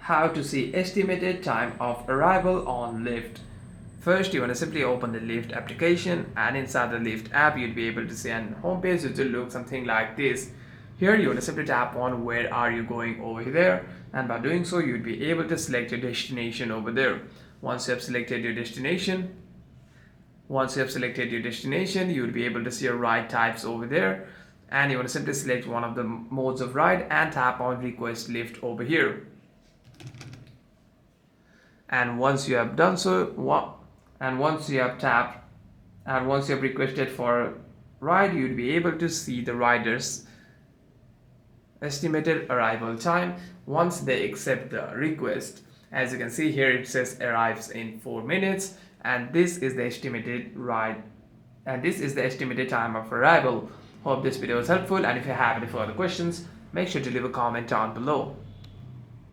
How to see estimated time of arrival on Lyft. First, you want to simply open the Lyft application, and inside the Lyft app, you'll be able to see an homepage which will look something like this. Here, you want to simply tap on where are you going over there, and by doing so, you'll be able to select your destination over there. Once you have selected your destination, you'll be able to see your ride types over there, and you want to simply select one of the modes of ride and tap on request Lyft over here. And once you have done so, and once you have tapped and once you have requested for a ride, you'll be able to see the rider's estimated arrival time once they accept the request. As you can see here, it says arrives in 4 minutes, and this is the estimated time of arrival. Hope this video was helpful, and if you have any further questions, make sure to leave a comment down below.